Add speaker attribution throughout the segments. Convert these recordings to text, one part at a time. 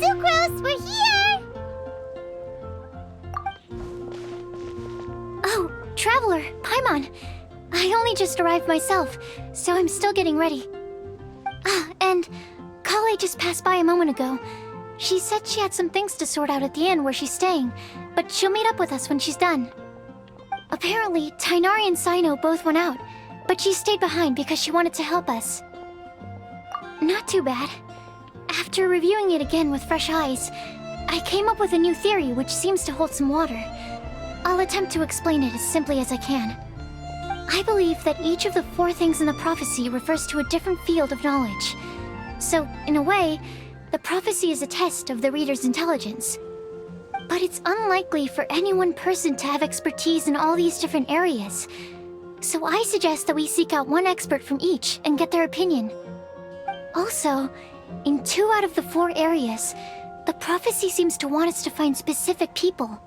Speaker 1: Sucrose, we're here!
Speaker 2: Oh, Traveler, Paimon. I only just arrived myself, so I'm still getting ready. Ah, and Kale just passed by a moment ago. She said she had some things to sort out at the inn where she's staying, but she'll meet up with us when she's done. Apparently, Tainari and Sino both went out, but she stayed behind because she wanted to help us. Not too bad. After reviewing it again with fresh eyes, I came up with a new theory which seems to hold some water. I'll attempt to explain it as simply as I can. I believe that each of the 4 things in the prophecy refers to a different field of knowledge. So, in a way, the prophecy is a test of the reader's intelligence. But it's unlikely for any one person to have expertise in all these different areas. So I suggest that we seek out one expert from each and get their opinion. Also, in 2 out of the 4 areas, the prophecy seems to want us to find specific people.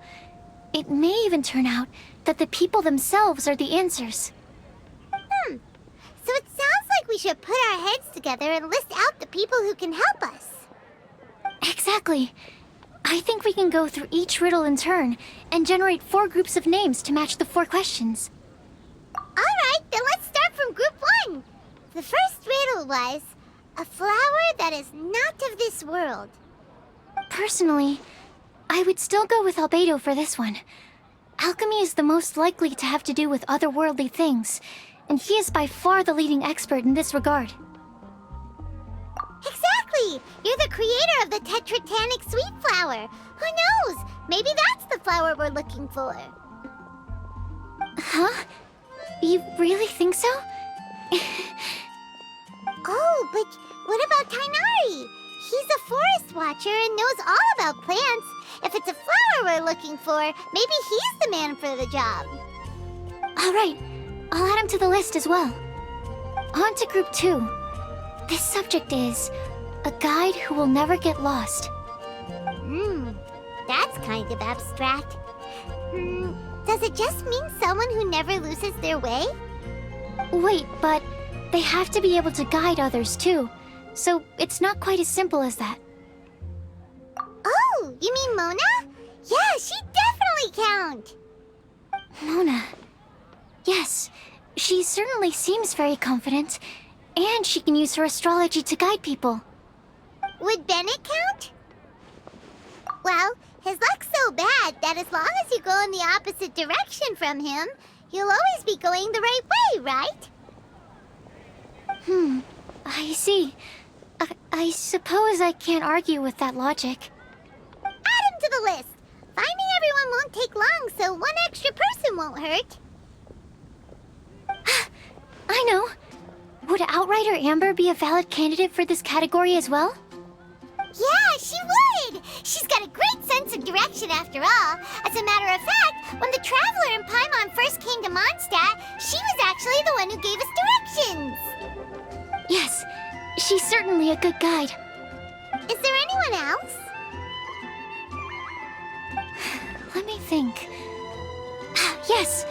Speaker 2: It may even turn out that the people themselves are the answers.
Speaker 1: So it sounds like we should put our heads together and list out the people who can help us.
Speaker 2: Exactly. I think we can go through each riddle in turn and generate 4 groups of names to match the 4 questions.
Speaker 1: Alright, then let's start from group 1. The first riddle was, a flower that is not of this world.
Speaker 2: Personally, I would still go with Albedo for this one. Alchemy is the most likely to have to do with otherworldly things, and he is by far the leading expert in this regard.
Speaker 1: Exactly! You're the creator of the Tetratanic sweet flower. Who knows? Maybe that's the flower we're looking for.
Speaker 2: Huh? You really think so?
Speaker 1: Oh, but what about Tainari? He's a forest watcher and knows all about plants. If it's a flower we're looking for, maybe he's the man for the job.
Speaker 2: Alright, I'll add him to the list as well. On to group 2. This subject is a guide who will never get lost.
Speaker 1: That's kind of abstract. Does it just mean someone who never loses their way?
Speaker 2: Wait, but they have to be able to guide others too, so it's not quite as simple as that.
Speaker 1: Oh, you mean Mona? Yeah, she definitely count.
Speaker 2: Mona. Yes, she certainly seems very confident, and she can use her astrology to guide people.
Speaker 1: Would Bennett count? Well, his luck's so bad that as long as you go in the opposite direction from him, you'll always be going the right way, right?
Speaker 2: I see. I suppose I can't argue with that logic.
Speaker 1: Add him to the list. Finding everyone won't take long, so one extra person won't hurt.
Speaker 2: I know. Would Outrider Amber be a valid candidate for this category as well?
Speaker 1: Yeah, she would! She's got a great sense of direction after all. As a matter of fact, when the Traveler and Paimon first came to Mondstadt, she was actually the one who gave us directions.
Speaker 2: Yes, she's certainly a good guide.
Speaker 1: Is there anyone else?
Speaker 2: Let me think. Yes,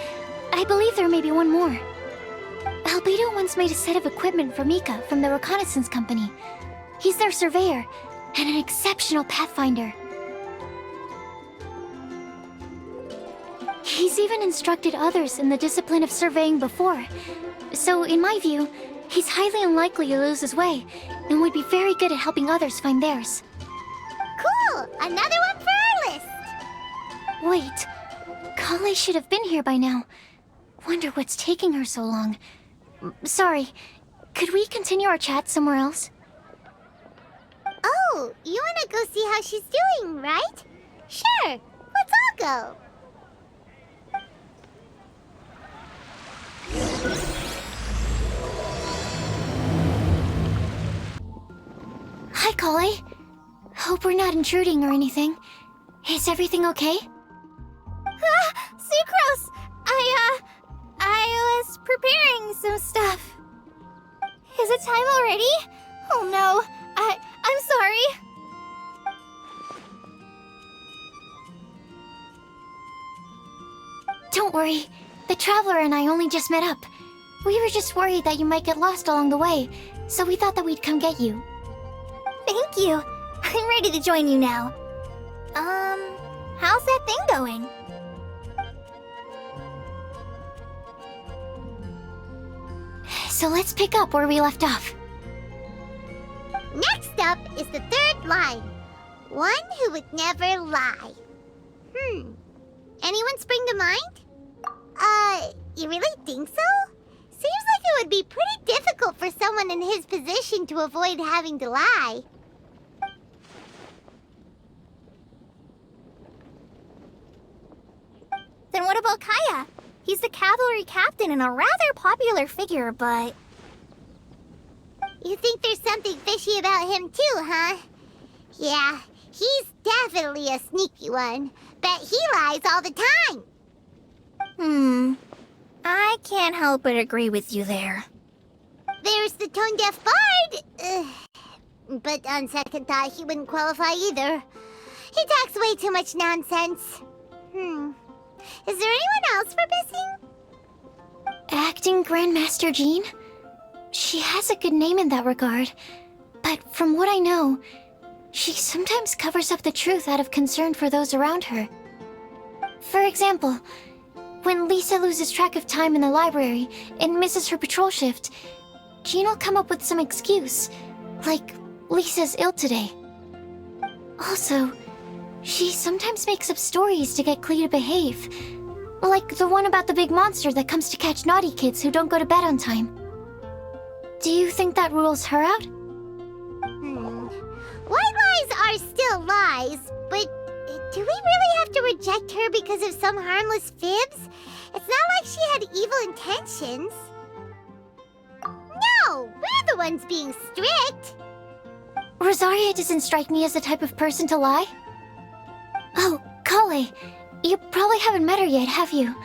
Speaker 2: I believe there may be one more. Albedo once made a set of equipment for Mika from the reconnaissance company. He's their surveyor, and an exceptional pathfinder. He's even instructed others in the discipline of surveying before. So, in my view, he's highly unlikely to lose his way, and would be very good at helping others find theirs.
Speaker 1: Cool! Another one for our list!
Speaker 2: Wait, Kale should have been here by now. Wonder what's taking her so long. Sorry, could we continue our chat somewhere else?
Speaker 1: Oh, you wanna go see how she's doing, right? Sure, let's all go.
Speaker 2: Hi, Kale. Hope we're not intruding or anything. Is everything okay?
Speaker 3: Sucrose! I was preparing some stuff. Is it time already? Oh no, I'm sorry.
Speaker 2: Don't worry. The Traveler and I only just met up. We were just worried that you might get lost along the way, so we thought that we'd come get you.
Speaker 3: Thank you. I'm ready to join you now. How's that thing going?
Speaker 2: So let's pick up where we left off.
Speaker 1: Next up is the third line. One who would never lie. Anyone spring to mind? You really think so? Seems like it would be pretty difficult for someone in his position to avoid having to lie.
Speaker 3: Then what about Kaya? He's the cavalry captain and a rather popular figure, but...
Speaker 1: You think there's something fishy about him too, huh? Yeah, he's definitely a sneaky one. Bet he lies all the time.
Speaker 3: I can't help but agree with you there.
Speaker 1: There's the tone-deaf bard. But on second thought, he wouldn't qualify either. He talks way too much nonsense. Is there anyone else we're missing?
Speaker 2: Acting Grandmaster Jean? She has a good name in that regard. But from what I know, she sometimes covers up the truth out of concern for those around her. For example, when Lisa loses track of time in the library and misses her patrol shift, Jean will come up with some excuse, like Lisa's ill today. Also, she sometimes makes up stories to get Klee to behave, like the one about the big monster that comes to catch naughty kids who don't go to bed on time. Do you think that rules her out?
Speaker 1: White lies are still lies, but do we really have to reject her because of some harmless fibs? It's not like she had evil intentions. No, we're the ones being strict.
Speaker 2: Rosaria doesn't strike me as the type of person to lie. Oh, Kale, you probably haven't met her yet, have you?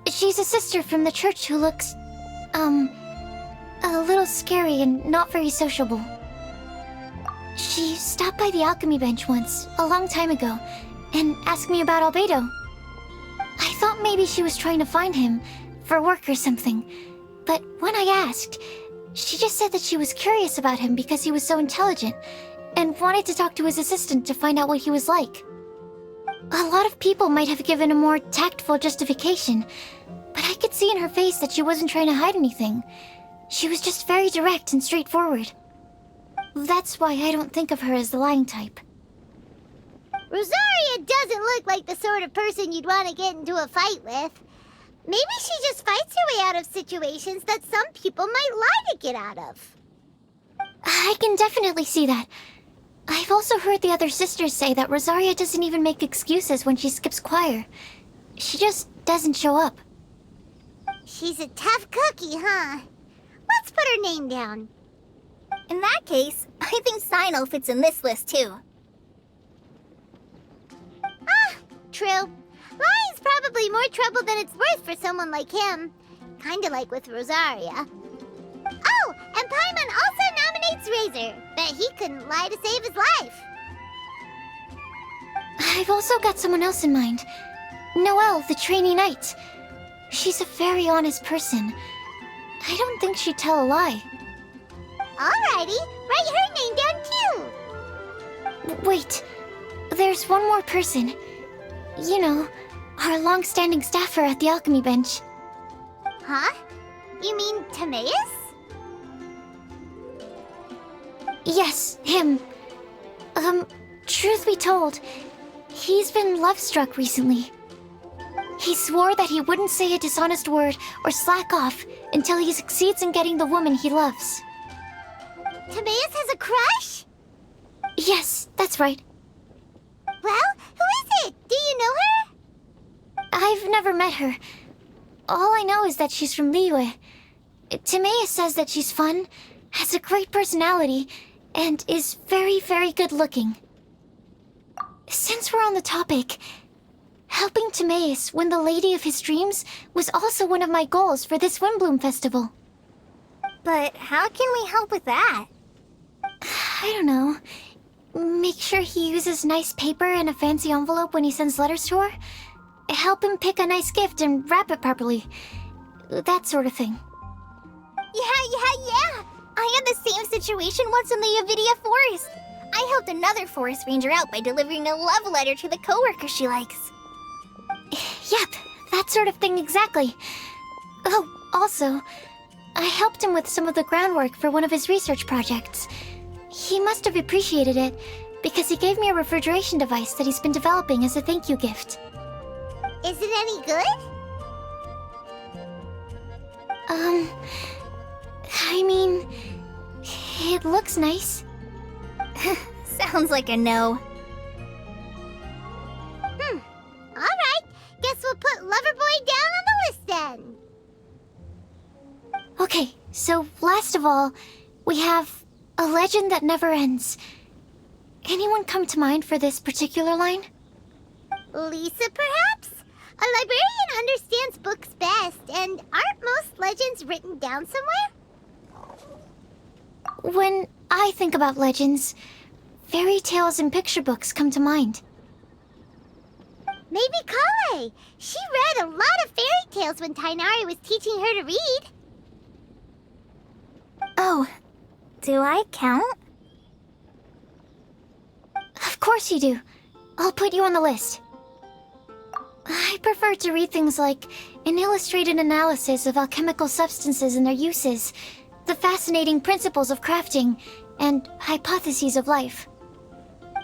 Speaker 2: She's a sister from the church who looks, a little scary and not very sociable. She stopped by the alchemy bench once, a long time ago, and asked me about Albedo. I thought maybe she was trying to find him, for work or something. But when I asked, she just said that she was curious about him because he was so intelligent, and wanted to talk to his assistant to find out what he was like. A lot of people might have given a more tactful justification, but I could see in her face that she wasn't trying to hide anything. She was just very direct and straightforward. That's why I don't think of her as the lying type.
Speaker 1: Rosaria doesn't look like the sort of person you'd want to get into a fight with. Maybe she just fights her way out of situations that some people might lie to get out of.
Speaker 2: I can definitely see that. I've also heard the other sisters say that Rosaria doesn't even make excuses when she skips choir. She just doesn't show up.
Speaker 1: She's a tough cookie, huh? Let's put her name down.
Speaker 3: In that case, I think Sino fits in this list too.
Speaker 1: True. Lying's probably more trouble than it's worth for someone like him. Kinda like with Rosaria. Oh, and Paimon also nominates Razor. Bet he couldn't lie to save his life.
Speaker 2: I've also got someone else in mind. Noelle, the trainee knight. She's a very honest person. I don't think she'd tell a lie.
Speaker 1: Alrighty, write her name down too.
Speaker 2: Wait, there's one more person. You know, our long-standing staffer at the alchemy bench.
Speaker 1: Huh? You mean Timaeus?
Speaker 2: Yes, him. Truth be told, he's been love-struck recently. He swore that he wouldn't say a dishonest word or slack off until he succeeds in getting the woman he loves.
Speaker 1: Timaeus has a crush?
Speaker 2: Yes, that's right.
Speaker 1: Well, who is it? Do you know her?
Speaker 2: I've never met her. All I know is that she's from Liyue. Timaeus says that she's fun, has a great personality, and is very, very good looking. Since we're on the topic, helping Timaeus win the lady of his dreams was also one of my goals for this Windblume festival.
Speaker 3: But how can we help with that?
Speaker 2: I don't know. Make sure he uses nice paper and a fancy envelope when he sends letters to her. Help him pick a nice gift and wrap it properly. That sort of thing.
Speaker 3: Yeah. I had the same situation once in the Avidia Forest. I helped another forest ranger out by delivering a love letter to the coworker she likes.
Speaker 2: Yep, that sort of thing exactly. Oh, also, I helped him with some of the groundwork for one of his research projects. He must have appreciated it, because he gave me a refrigeration device that he's been developing as a thank you gift.
Speaker 1: Is it any good?
Speaker 3: I mean, it looks nice. Sounds like a no.
Speaker 1: Alright, guess we'll put Loverboy down on the list then.
Speaker 2: Okay, so last of all, we have a legend that never ends. Anyone come to mind for this particular line?
Speaker 1: Lisa, perhaps? A librarian understands books best, and aren't most legends written down somewhere?
Speaker 2: When I think about legends, fairy tales and picture books come to mind.
Speaker 1: Maybe Kale. She read a lot of fairy tales when Tainari was teaching her to read.
Speaker 3: Oh, do I count?
Speaker 2: Of course you do. I'll put you on the list. I prefer to read things like an illustrated analysis of alchemical substances and their uses, the fascinating principles of crafting, and hypotheses of life.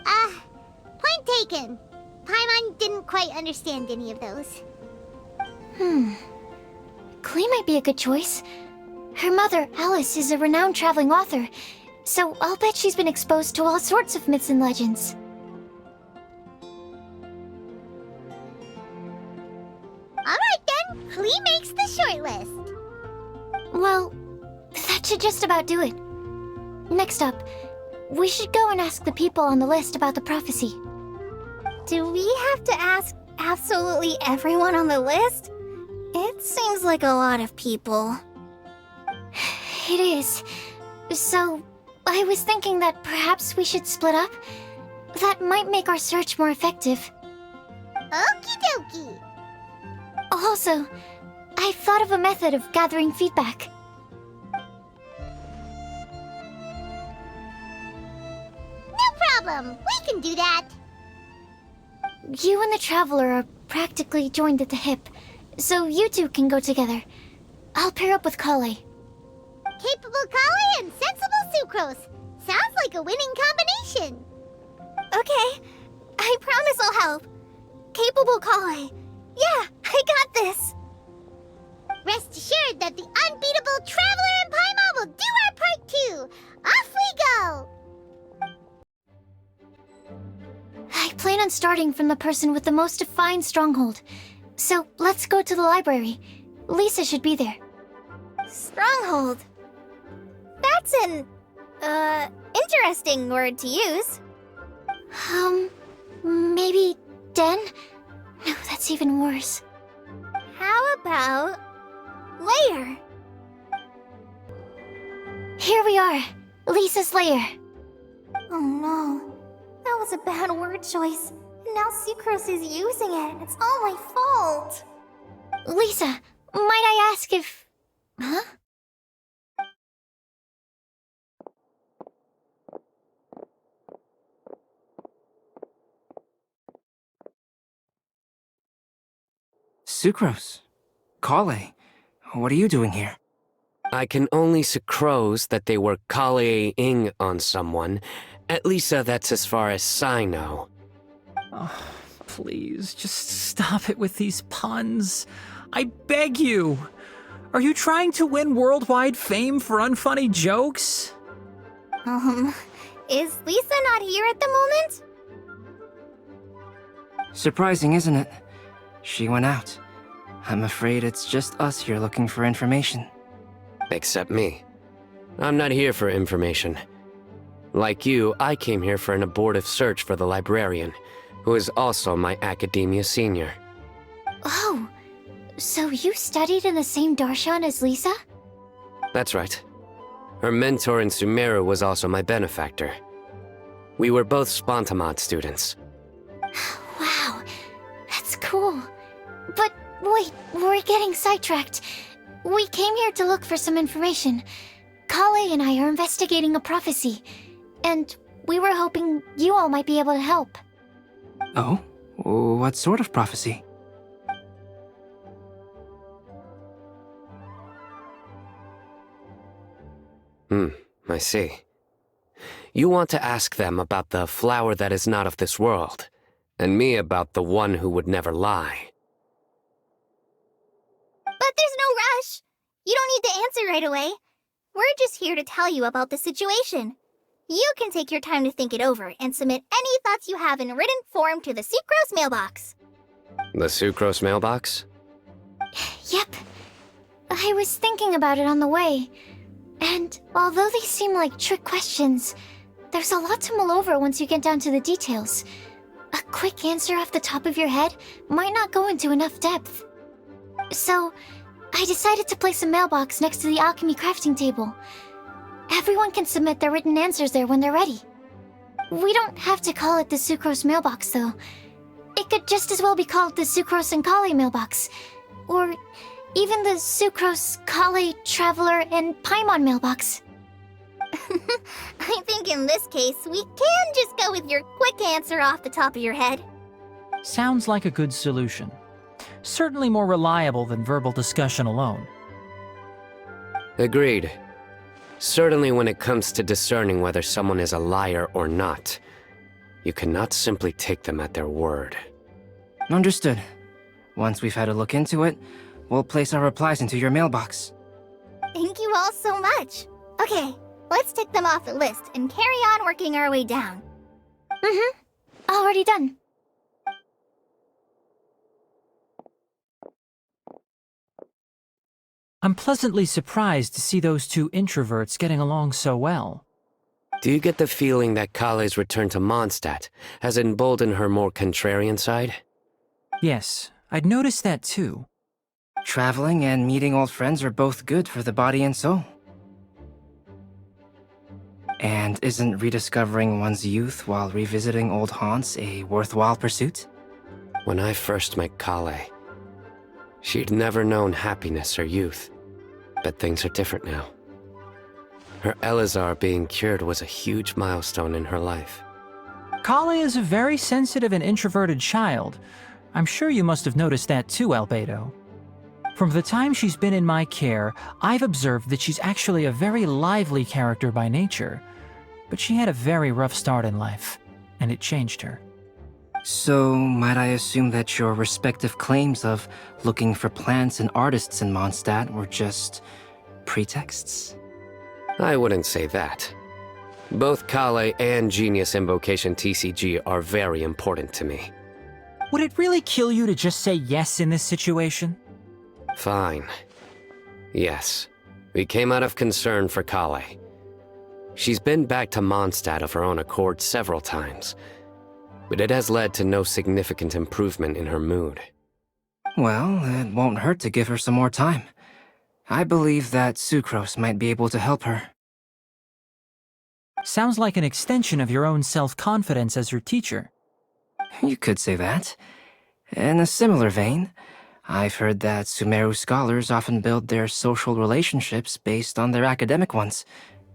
Speaker 1: Point taken. Paimon didn't quite understand any of those.
Speaker 2: Klee might be a good choice. Her mother, Alice, is a renowned traveling author, so I'll bet she's been exposed to all sorts of myths and legends.
Speaker 1: Alright then, Klee makes the shortlist.
Speaker 2: Well, that should just about do it. Next up, we should go and ask the people on the list about the prophecy.
Speaker 3: Do we have to ask absolutely everyone on the list? It seems like a lot of people.
Speaker 2: It is. So, I was thinking that perhaps we should split up. That might make our search more effective.
Speaker 1: Okie dokie.
Speaker 2: Also, I've thought of a method of gathering feedback.
Speaker 1: No problem. We can do that.
Speaker 2: You and the Traveler are practically joined at the hip, so you two can go together. I'll pair up with Kale.
Speaker 1: Capable Kale and sensible Sucrose. Sounds like a winning combination.
Speaker 3: Okay, I promise I'll help. Capable Kale. Yeah, I got this.
Speaker 1: Rest assured that the unbeatable Traveler and Paimon will do our part too. Off we go.
Speaker 2: I plan on starting from the person with the most defined stronghold. So let's go to the library. Lisa should be there.
Speaker 3: Stronghold. That's an, interesting word to use.
Speaker 2: Maybe den? No, that's even worse.
Speaker 3: How about lair?
Speaker 2: Here we are, Lisa's lair.
Speaker 3: Oh no, that was a bad word choice. Now Sucrose is using it. It's all my fault.
Speaker 2: Lisa, might I ask if... Huh?
Speaker 4: Sucrose. Kale. What are you doing here?
Speaker 5: I can only sucrose that they were Kale-ing on someone. At least that's as far as I know.
Speaker 6: Oh, please, just stop it with these puns. I beg you. Are you trying to win worldwide fame for unfunny jokes?
Speaker 3: Is Lisa not here at the moment?
Speaker 4: Surprising, isn't it? She went out. I'm afraid it's just us here looking for information.
Speaker 5: Except me. I'm not here for information. Like you, I came here for an abortive search for the librarian, who is also my academia senior.
Speaker 2: Oh, so you studied in the same darshan as Lisa?
Speaker 5: That's right. Her mentor in Sumeru was also my benefactor. We were both Spontamod students.
Speaker 2: Wow, that's cool. But wait, we're getting sidetracked. We came here to look for some information. Kale and I are investigating a prophecy, and We were hoping you all might be able to help.
Speaker 4: Oh? What sort of prophecy?
Speaker 5: I see. You want to ask them about the flower that is not of this world, and me about the one who would never lie.
Speaker 3: But there's no rush. You don't need to answer right away. We're just here to tell you about the situation. You can take your time to think it over and submit any thoughts you have in written form to the Sucrose mailbox.
Speaker 5: The Sucrose mailbox?
Speaker 2: Yep. I was thinking about it on the way. And although they seem like trick questions, there's a lot to mull over once you get down to the details. A quick answer off the top of your head might not go into enough depth. So, I decided to place a mailbox next to the alchemy crafting table. Everyone can submit their written answers there when they're ready. We don't have to call it the Sucrose mailbox, though. It could just as well be called the Sucrose and Kale mailbox. Or even the Sucrose, Kale, Traveler, and Paimon mailbox.
Speaker 3: I think in this case, we can just go with your quick answer off the top of your head.
Speaker 6: Sounds like a good solution. Certainly more reliable than verbal discussion alone.
Speaker 5: Agreed. Certainly when it comes to discerning whether someone is a liar or not, you cannot simply take them at their word.
Speaker 4: Understood. Once we've had a look into it, we'll place our replies into your mailbox.
Speaker 3: Thank you all so much. Okay, let's tick them off the list and carry on working our way down.
Speaker 2: Already done.
Speaker 6: I'm pleasantly surprised to see those two introverts getting along so well.
Speaker 5: Do you get the feeling that Kale's return to Mondstadt has emboldened her more contrarian side?
Speaker 6: Yes, I'd noticed that too.
Speaker 4: Traveling and meeting old friends are both good for the body and soul. And isn't rediscovering one's youth while revisiting old haunts a worthwhile pursuit?
Speaker 5: When I first met Kale, she'd never known happiness or youth. But things are different now. Her Elazar being cured was a huge milestone in her life.
Speaker 6: Kale is a very sensitive and introverted child. I'm sure you must have noticed that too, Albedo. From the time she's been in my care, I've observed that she's actually a very lively character by nature. But she had a very rough start in life, and it changed her.
Speaker 4: So, might I assume that your respective claims of looking for plants and artists in Mondstadt were just pretexts?
Speaker 5: I wouldn't say that. Both Kale and Genius Invocation TCG are very important to me.
Speaker 6: Would it really kill you to just say yes in this situation?
Speaker 5: Fine. Yes, we came out of concern for Kale. She's been back to Mondstadt of her own accord several times, but it has led to no significant improvement in her mood.
Speaker 4: Well, it won't hurt to give her some more time. I believe that Sucrose might be able to help her.
Speaker 6: Sounds like an extension of your own self-confidence as her teacher.
Speaker 4: You could say that. In a similar vein, I've heard that Sumeru scholars often build their social relationships based on their academic ones.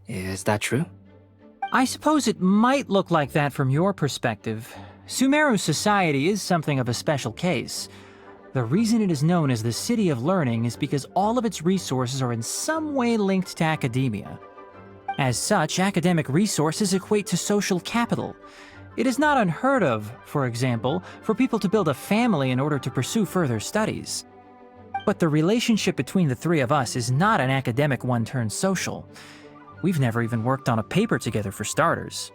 Speaker 4: Is that true?
Speaker 6: I suppose it might look like that from your perspective. Sumeru society is something of a special case. The reason it is known as the City of Learning is because all of its resources are in some way linked to academia. As such, academic resources equate to social capital. It is not unheard of, for example, for people to build a family in order to pursue further studies. But the relationship between the three of us is not an academic one turned social. We've never even worked on a paper together for starters.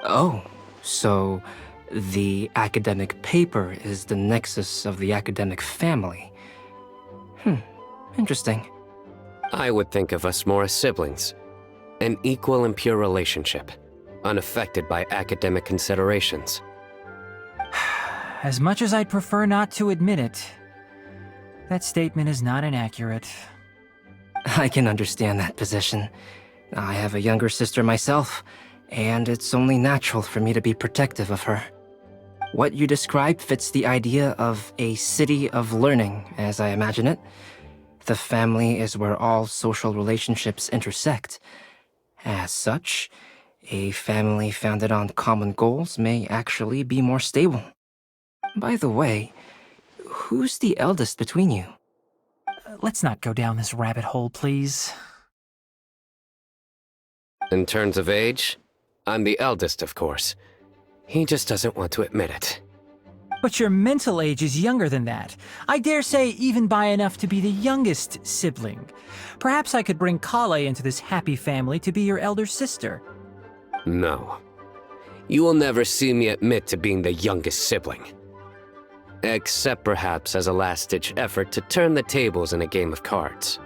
Speaker 4: Oh, so the academic paper is the nexus of the academic family. Interesting.
Speaker 5: I would think of us more as siblings. An equal and pure relationship, unaffected by academic considerations.
Speaker 6: As much as I'd prefer not to admit it, that statement is not inaccurate.
Speaker 4: I can understand that position. I have a younger sister myself, and it's only natural for me to be protective of her. What you describe fits the idea of a city of learning, as I imagine it. The family is where all social relationships intersect. As such, A family founded on common goals may actually be more stable. By the way, who's the eldest between you?
Speaker 6: Let's not go down this rabbit hole, please.
Speaker 5: In terms of age, I'm the eldest, of course. He just doesn't want to admit it.
Speaker 6: But your mental age is younger than that. I dare say even by enough to be the youngest sibling. Perhaps I could bring Kale into this happy family to be your elder sister.
Speaker 5: No. You will never see me admit to being the youngest sibling. Except perhaps as a last-ditch effort to turn the tables in a game of cards.